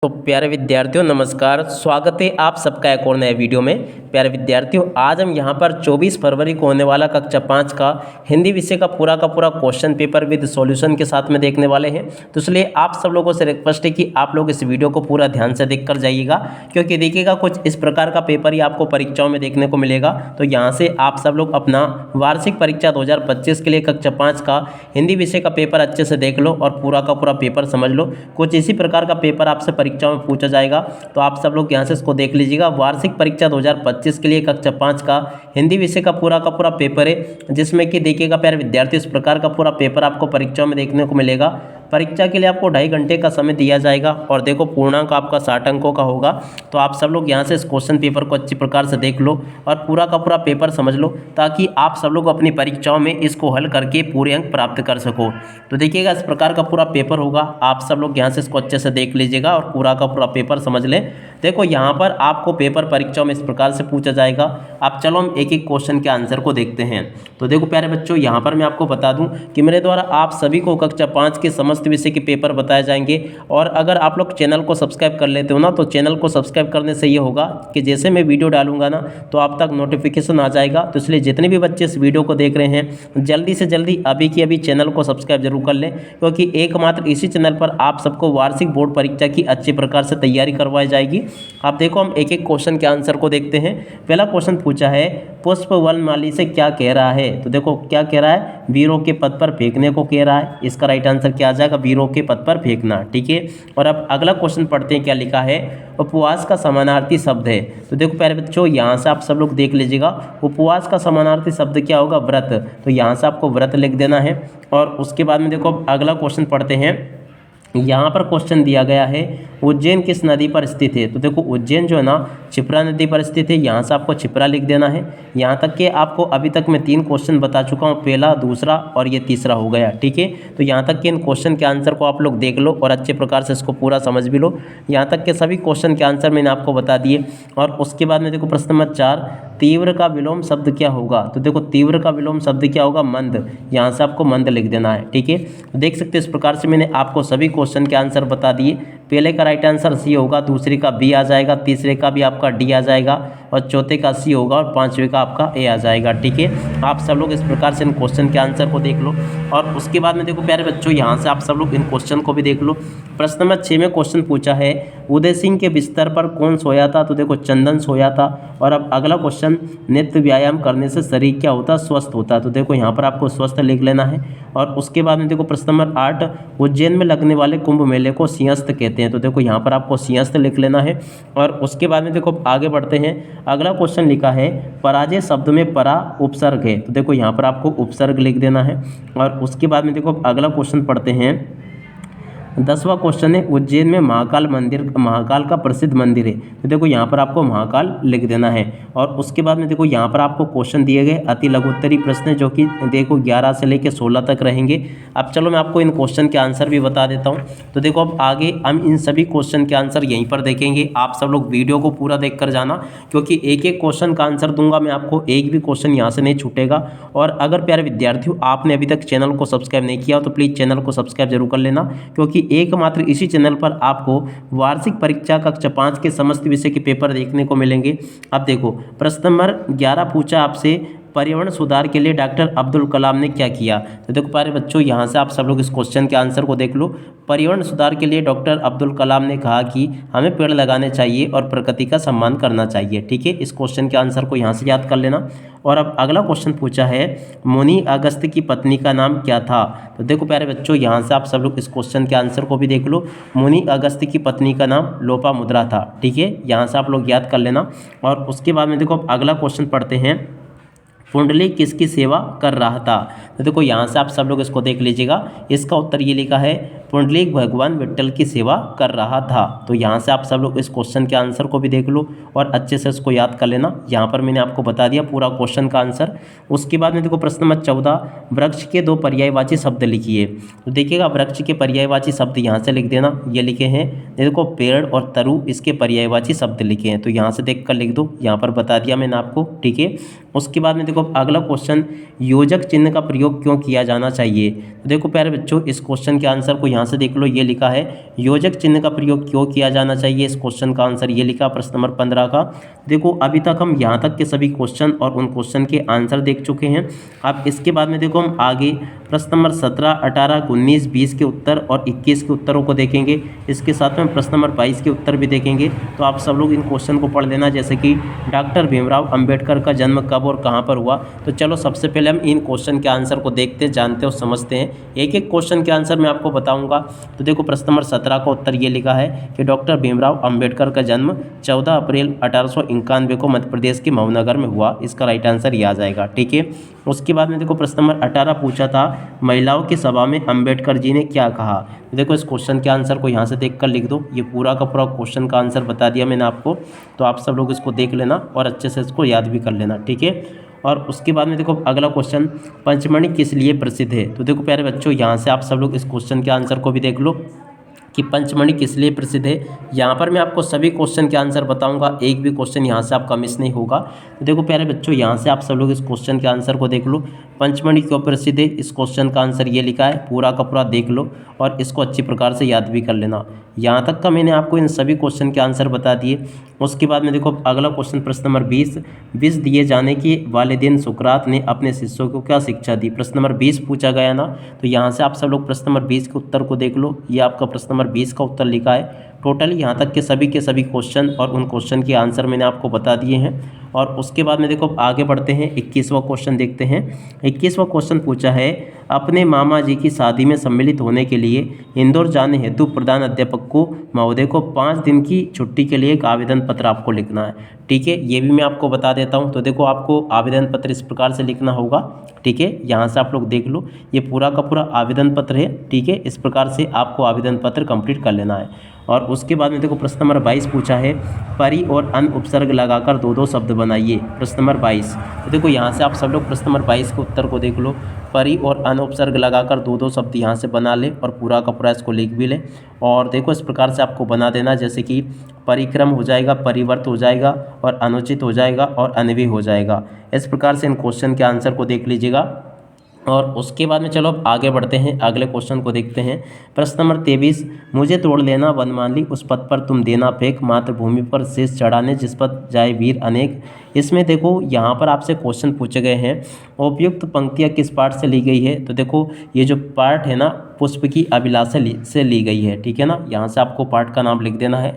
तो प्यारे विद्यार्थियों नमस्कार, स्वागत है आप सबका एक और नए वीडियो में। प्यारे विद्यार्थियों, आज हम यहां पर 24 फरवरी को होने वाला कक्षा 5 का हिंदी विषय का पूरा क्वेश्चन पेपर विद सॉल्यूशन के साथ में देखने वाले हैं। तो इसलिए आप सब लोगों से रिक्वेस्ट है कि आप लोग इस वीडियो को पूरा ध्यान से देख कर जाइएगा, क्योंकि देखिएगा कुछ इस प्रकार का पेपर ही आपको परीक्षाओं में देखने को मिलेगा। तो यहाँ से आप सब लोग अपना वार्षिक परीक्षा 2025 के लिए कक्षा 5 का हिंदी विषय का पेपर अच्छे से देख लो और पूरा का पूरा पेपर समझ लो। कुछ इसी प्रकार का पेपर आपसे परीक्षाओं में पूछा जाएगा, तो आप सब लोग यहाँ से इसको देख लीजिएगा। वार्षिक परीक्षा 2025 के लिए कक्षा 5 का हिंदी विषय का पूरा पेपर है, जिसमें कि देखिएगा प्यारे विद्यार्थी इस प्रकार का पूरा पेपर आपको परीक्षाओं में देखने को मिलेगा। परीक्षा के लिए आपको 2.5 घंटे का समय दिया जाएगा और देखो पूर्णांक आपका 60 अंकों का होगा। तो आप सब लोग यहाँ से इस क्वेश्चन पेपर को अच्छी प्रकार से देख लो और पूरा का पूरा पेपर समझ लो, ताकि आप सब लोग अपनी परीक्षाओं में इसको हल करके पूरे अंक प्राप्त कर सको। तो देखिएगा इस प्रकार का पूरा पेपर होगा, आप सब लोग यहाँ से इसको अच्छे से देख लीजिएगा और पूरा का पूरा पेपर समझ लें। देखो यहाँ पर आपको पेपर परीक्षाओं में इस प्रकार से पूछा जाएगा। अब चलो हम एक एक क्वेश्चन के आंसर को देखते हैं। तो देखो प्यारे बच्चों, यहाँ पर मैं आपको बता दूं कि मेरे द्वारा आप सभी को कक्षा 5 के समस्त विषय के पेपर बताए जाएंगे। और अगर आप लोग चैनल को सब्सक्राइब कर लेते हो ना, तो चैनल को सब्सक्राइब करने से ये होगा कि जैसे मैं वीडियो डालूंगा ना, तो आप तक नोटिफिकेशन आ जाएगा। तो इसलिए जितने भी बच्चे इस वीडियो को देख रहे हैं, जल्दी से जल्दी अभी की अभी चैनल को सब्सक्राइब जरूर कर लें, क्योंकि एकमात्र इसी चैनल पर आप सबको वार्षिक बोर्ड परीक्षा की अच्छी प्रकार से तैयारी करवाई जाएगी। अब देखो हम एक एक क्वेश्चन के आंसर को देखते हैं। पहला क्वेश्चन पूछा है, पुष्प वनमाली से क्या कह रहा है? तो देखो क्या कह रहा है, वीरों के पद पर फेंकने को कह रहा है। इसका राइट आंसर क्या आ जाएगा, वीरों के पद पर फेंकना। ठीक है, और अब अगला क्वेश्चन पढ़ते हैं, क्या लिखा है, उपवास का समानार्थी शब्द है। तो देखो प्यारे बच्चों, यहाँ से आप सब लोग देख लीजिएगा, उपवास का समानार्थी शब्द क्या होगा, व्रत। तो यहाँ से आपको व्रत लिख देना है। और उसके बाद में देखो अगला क्वेश्चन पढ़ते हैं। यहाँ पर क्वेश्चन दिया गया है, उज्जैन किस नदी पर स्थित है? तो देखो उज्जैन जो है ना, क्षिप्रा नदी पर स्थित है। यहाँ से आपको क्षिप्रा लिख देना है। यहाँ तक कि आपको अभी तक मैं 3 क्वेश्चन बता चुका हूँ, पहला, दूसरा और ये तीसरा हो गया। ठीक है, तो यहाँ तक कि इन क्वेश्चन के आंसर को आप लोग देख लो और अच्छे प्रकार से इसको पूरा समझ भी लो। यहाँ तक के सभी क्वेश्चन के आंसर मैंने आपको बता दिए। और उसके बाद में देखो प्रश्न नंबर 4, तीव्र का विलोम शब्द क्या होगा? तो देखो तीव्र का विलोम शब्द क्या होगा, मंद। यहाँ से आपको मंद लिख देना है। ठीक है, तो देख सकते हैं इस प्रकार से मैंने आपको सभी क्वेश्चन के आंसर बता दिए। पहले का राइट आंसर सी होगा, दूसरे का बी आ जाएगा, तीसरे का भी आपका डी आ जाएगा, और चौथे का सी होगा, और पांचवें का आपका ए आ जाएगा। ठीक है, आप सब लोग इस प्रकार से इन क्वेश्चन के आंसर को देख लो। और उसके बाद में देखो प्यारे बच्चों, यहाँ से आप सब लोग इन क्वेश्चन को भी देख लो। प्रश्न नंबर 6 में क्वेश्चन पूछा है, उदय सिंह के बिस्तर पर कौन सोया था? तो देखो चंदन सोया था। और अब अगला क्वेश्चन, नित्य व्यायाम करने से शरीर क्या होता है, स्वस्थ होता है। तो देखो यहाँ पर आपको स्वस्थ लिख लेना है। और उसके बाद में देखो प्रश्न नंबर 8, उज्जैन में लगने वाले कुंभ मेले को सिंहस्थ कहते हैं। तो देखो यहाँ पर आपको सिंहस्थ लिख लेना है। और उसके बाद में देखो आगे बढ़ते हैं। अगला क्वेश्चन लिखा है, पराजय शब्द में परा उपसर्ग है। तो देखो यहाँ पर आपको उपसर्ग लिख देना है। और उसके बाद में देखो अगला क्वेश्चन पढ़ते हैं। 10वां क्वेश्चन है, उज्जैन में महाकाल का प्रसिद्ध मंदिर है। तो देखो यहाँ पर आपको महाकाल लिख देना है। और उसके बाद में देखो यहाँ पर आपको क्वेश्चन दिए गए अति लघुत्तरी प्रश्न, जो कि देखो 11 से लेकर 16 तक रहेंगे। अब चलो मैं आपको इन क्वेश्चन के आंसर भी बता देता हूँ। तो देखो अब आगे हम इन सभी क्वेश्चन के आंसर यहीं पर देखेंगे। आप सब लोग वीडियो को पूरा देख कर जाना, क्योंकि एक एक क्वेश्चन का आंसर दूंगा मैं आपको, एक भी क्वेश्चन यहाँ से नहीं छूटेगा। और अगर प्यारे विद्यार्थियों आपने अभी तक चैनल को सब्सक्राइब नहीं किया, तो प्लीज़ चैनल को सब्सक्राइब जरूर कर लेना, क्योंकि एकमात्र इसी चैनल पर आपको वार्षिक परीक्षा कक्षा 5 के समस्त विषय के पेपर देखने को मिलेंगे। अब देखो प्रश्न नंबर 11 पूछा आपसे, पर्यावरण सुधार के लिए डॉक्टर अब्दुल कलाम ने क्या किया? तो देखो प्यारे बच्चों, यहाँ से आप सब लोग इस क्वेश्चन के आंसर को देख लो। पर्यावरण सुधार के लिए डॉक्टर अब्दुल कलाम ने कहा कि हमें पेड़ लगाने चाहिए और प्रकृति का सम्मान करना चाहिए। ठीक है, इस क्वेश्चन के आंसर को यहाँ से याद कर लेना। और अब अगला क्वेश्चन पूछा है, मुनि अगस्त की पत्नी का नाम क्या था? तो देखो प्यारे बच्चों, यहाँ से आप सब लोग इस क्वेश्चन के आंसर को भी देख लो। मुनि अगस्त की पत्नी का नाम लोपामुद्रा था। ठीक है, यहाँ से आप लोग याद कर लेना। और उसके बाद में देखो अगला क्वेश्चन पढ़ते हैं, पुंडलिक किसकी सेवा कर रहा था? तो देखो यहाँ से आप सब लोग इसको देख लीजिएगा। इसका उत्तर ये लिखा है, पुंडलिक भगवान विट्ठल की सेवा कर रहा था। तो यहाँ से आप सब लोग इस क्वेश्चन के आंसर को भी देख लो और अच्छे से इसको याद कर लेना। यहाँ पर मैंने आपको बता दिया पूरा क्वेश्चन का आंसर। उसके बाद में देखो प्रश्न नंबर 14, वृक्ष के 2 पर्यायवाची शब्द लिखिए। तो देखिएगा वृक्ष के पर्यायवाची शब्द यहाँ से लिख देना, ये लिखे हैं। देखो पेड़ और तरु इसके पर्यायवाची शब्द लिखे हैं, तो यहाँ से देख कर लिख दो, यहाँ पर बता दिया मैंने आपको। ठीक है, उसके बाद में देखो अगला क्वेश्चन, योजक चिन्ह का प्रयोग क्यों किया जाना चाहिए। तो देखो प्यारे बच्चों, इस क्वेश्चन के आंसर को यहाँ से देख लो, ये लिखा है योजक चिन्ह का प्रयोग क्यों किया जाना चाहिए। इस क्वेश्चन का आंसर ये लिखा प्रश्न नंबर 15 का। देखो अभी तक हम यहाँ तक के सभी क्वेश्चन और उन क्वेश्चन के आंसर देख चुके हैं। अब इसके बाद में देखो हम आगे प्रश्न नंबर 17, 18, 19, 20 के उत्तर और 21 के उत्तरों को देखेंगे। इसके साथ में प्रश्न नंबर 22 के उत्तर भी देखेंगे। तो आप सब लोग इन क्वेश्चन को पढ़ लेना, जैसे कि डॉक्टर भीमराव अंबेडकर का जन्म कब और कहाँ पर हुआ। तो चलो सबसे पहले हम इन क्वेश्चन के आंसर को देखते, जानते और समझते हैं। एक एक क्वेश्चन के आंसर मैं आपको बताऊंगा। तो देखो प्रश्न नंबर 17 का उत्तर ये लिखा है कि डॉक्टर भीमराव अंबेडकर का जन्म 14 अप्रैल 1891 को मध्य प्रदेश के मऊनगर में हुआ। इसका राइट आंसर ये आ जाएगा। ठीक है, उसके बाद में देखो प्रश्न नंबर 18 पूछा था, महिलाओं की सभा में अंबेडकर जी ने क्या कहा। तो देखो इस क्वेश्चन के आंसर को यहाँ से देखकर लिख दो। ये पूरा का पूरा क्वेश्चन का आंसर बता दिया मैंने आपको, तो आप सब लोग इसको देख लेना और अच्छे से इसको याद भी कर लेना। ठीक है, और उसके बाद में देखो अगला क्वेश्चन, पंचमणि किस लिए प्रसिद्ध है। तो देखो प्यारे बच्चों, यहाँ से आप सब लोग इस क्वेश्चन के आंसर को भी देख लो कि पंचमणि किस लिए प्रसिद्ध है। यहाँ पर मैं आपको सभी क्वेश्चन के आंसर बताऊंगा, एक भी क्वेश्चन यहाँ से आपका मिस नहीं होगा। तो देखो प्यारे बच्चों, यहाँ से आप सब लोग इस क्वेश्चन के आंसर को देख लो, पंचमणि क्यों प्रसिद्ध है। इस क्वेश्चन का आंसर ये लिखा है, पूरा का पूरा देख लो और इसको अच्छी प्रकार से याद भी कर लेना। यहाँ तक का मैंने आपको इन सभी क्वेश्चन के आंसर बता दिए। उसके बाद में देखो अगला क्वेश्चन प्रश्न नंबर 20, विष दिए जाने के वाले दिन सुकरात ने अपने शिष्यों को क्या शिक्षा दी। प्रश्न नंबर 20 पूछा गया ना, तो यहाँ से आप सब लोग प्रश्न नंबर 20 के उत्तर को देख लो। ये आपका प्रश्न नंबर 20 का उत्तर लिखा है। टोटल यहाँ तक के सभी क्वेश्चन और उन क्वेश्चन के आंसर मैंने आपको बता दिए हैं। और उसके बाद में देखो आगे बढ़ते हैं, 21वां क्वेश्चन देखते हैं। 21वां क्वेश्चन पूछा है, अपने मामा जी की शादी में सम्मिलित होने के लिए इंदौर जाने हेतु प्रधान अध्यापक को महोदय को 5 दिन की छुट्टी के लिए एक आवेदन पत्र आपको लिखना है। ठीक है, ये भी मैं आपको बता देता हूँ। तो देखो आपको आवेदन पत्र इस प्रकार से लिखना होगा। ठीक है, यहाँ से आप लोग देख लो, ये पूरा का पूरा आवेदन पत्र है। ठीक है, इस प्रकार से आपको आवेदन पत्र कंप्लीट कर लेना है। और उसके बाद में देखो प्रश्न नंबर 22 पूछा है, परि और अन उपसर्ग लगाकर दो शब्द बनाइए। प्रश्न नंबर 22, तो देखो यहाँ से आप सब लोग प्रश्न नंबर 22 के उत्तर को देख लो। परि और अन उपसर्ग लगाकर दो शब्द यहाँ से बना ले और पूरा का पूरा इसको लिख भी ले। और देखो इस प्रकार से आपको बना देना, जैसे कि परिक्रम हो जाएगा, परिवर्त हो जाएगा और अनुचित हो जाएगा और अनवी हो जाएगा। इस प्रकार से इन क्वेश्चन के आंसर को देख लीजिएगा। और उसके बाद में चलो अब आगे बढ़ते हैं, अगले क्वेश्चन को देखते हैं। प्रश्न नंबर 23, मुझे तोड़ लेना वनमाली, उस पथ पर तुम देना फेंक, मातृभूमि पर शीश चढ़ाने जिस पथ जाए वीर अनेक। इसमें देखो यहाँ पर आपसे क्वेश्चन पूछे गए हैं, उपयुक्त पंक्तियाँ किस पाठ से ली गई है। तो देखो ये जो पाठ है ना, पुष्प की अभिलाषा से ली गई है। ठीक है ना, यहाँ से आपको पाठ का नाम लिख देना है।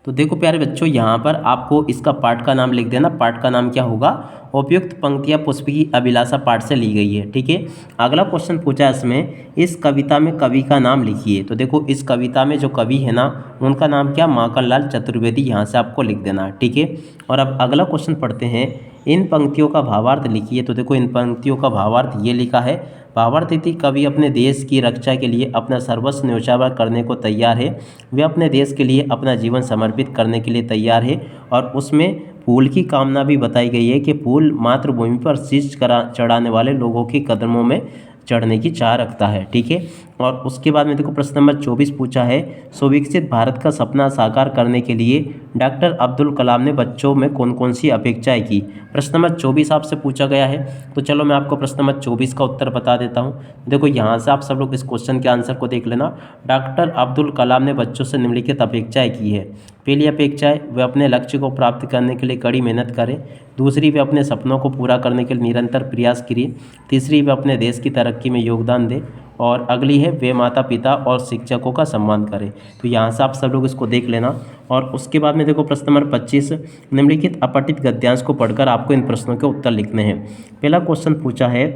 तो देखो प्यारे बच्चों, यहाँ पर आपको इसका पाठ का नाम लिख देना। पाठ का नाम क्या होगा, उपयुक्त पंक्तियाँ पुष्प की अभिलाषा पाठ से ली गई है। ठीक है, अगला क्वेश्चन पूछा है इसमें, इस कविता में कवि का नाम लिखिए। तो देखो इस कविता में जो कवि है ना, उनका नाम क्या, माखनलाल चतुर्वेदी, यहाँ से आपको लिख देना है। ठीक है, और अब अगला क्वेश्चन पढ़ते हैं, इन पंक्तियों का भावार्थ लिखिए। तो देखो इन पंक्तियों का भावार्थ ये लिखा है, भावार्थ थी, कवि अपने देश की रक्षा के लिए अपना सर्वस्व न्यौछावर करने को तैयार है। वे अपने देश के लिए अपना जीवन समर्पित करने के लिए तैयार है। और उसमें फूल की कामना भी बताई गई है कि फूल मातृभूमि पर शीश चढ़ाने वाले लोगों के कदमों में चढ़ने की चाह रखता है। ठीक है, और उसके बाद में देखो प्रश्न नंबर 24 पूछा है, सुविकसित भारत का सपना साकार करने के लिए डॉक्टर अब्दुल कलाम ने बच्चों में कौन कौन सी अपेक्षाएं की। प्रश्न नंबर 24 आपसे पूछा गया है। तो चलो मैं आपको प्रश्न नंबर 24 का उत्तर बता देता हूँ। देखो यहाँ से आप सब लोग इस क्वेश्चन के आंसर को देख लेना। डॉक्टर अब्दुल कलाम ने बच्चों से निम्नलिखित अपेक्षाएं की है। पहली अपेक्षा है, वे अपने लक्ष्य को प्राप्त करने के लिए कड़ी मेहनत करें। दूसरी, वे अपने सपनों को पूरा करने के लिए निरंतर प्रयास करें। तीसरी, वे अपने देश की तरक्की में योगदान दें। और अगली है, वे माता पिता और शिक्षकों का सम्मान करें। तो यहाँ से आप सब लोग इसको देख लेना। और उसके बाद में देखो प्रश्न नंबर 25, निम्नलिखित अपठित गद्यांश को पढ़कर आपको इन प्रश्नों के उत्तर लिखने हैं। पहला क्वेश्चन पूछा है,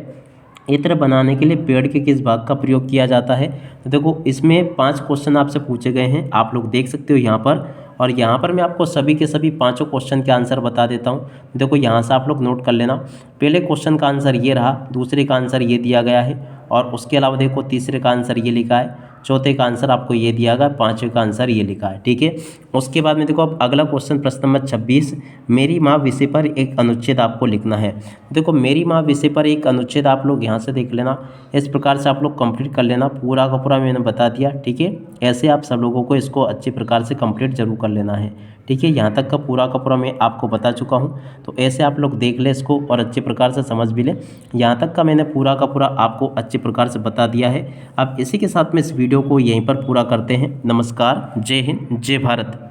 इत्र बनाने के लिए पेड़ के किस भाग का प्रयोग किया जाता है। तो देखो इसमें 5 क्वेश्चन आपसे पूछे गए हैं, आप लोग देख सकते हो यहाँ पर। और यहाँ पर मैं आपको सभी के सभी 5 क्वेश्चन के आंसर बता देता हूँ। देखो यहाँ से आप लोग नोट कर लेना। पहले क्वेश्चन का आंसर ये रहा, दूसरे का आंसर ये दिया गया है, और उसके अलावा देखो तीसरे का आंसर ये लिखा है, चौथे का आंसर आपको ये दिया गया, पाँचवें का आंसर ये लिखा है। ठीक है, उसके बाद में देखो अब अगला क्वेश्चन प्रश्न नंबर 26, मेरी माँ विषय पर एक अनुच्छेद आपको लिखना है। देखो मेरी माँ विषय पर एक अनुच्छेद आप लोग यहाँ से देख लेना, इस प्रकार से आप लोग कंप्लीट कर लेना, पूरा का पूरा मैंने बता दिया। ठीक है, ऐसे आप सब लोगों को इसको अच्छे प्रकार से कंप्लीट जरूर कर लेना है। ठीक है, यहाँ तक का पूरा मैं आपको बता चुका हूँ, तो ऐसे आप लोग देख ले इसको और अच्छे प्रकार से समझ भी लें। यहाँ तक का मैंने पूरा का पूरा आपको अच्छे प्रकार से बता दिया है। अब इसी के साथ में इस वीडियो को यहीं पर पूरा करते हैं। नमस्कार, जय हिंद, जय भारत।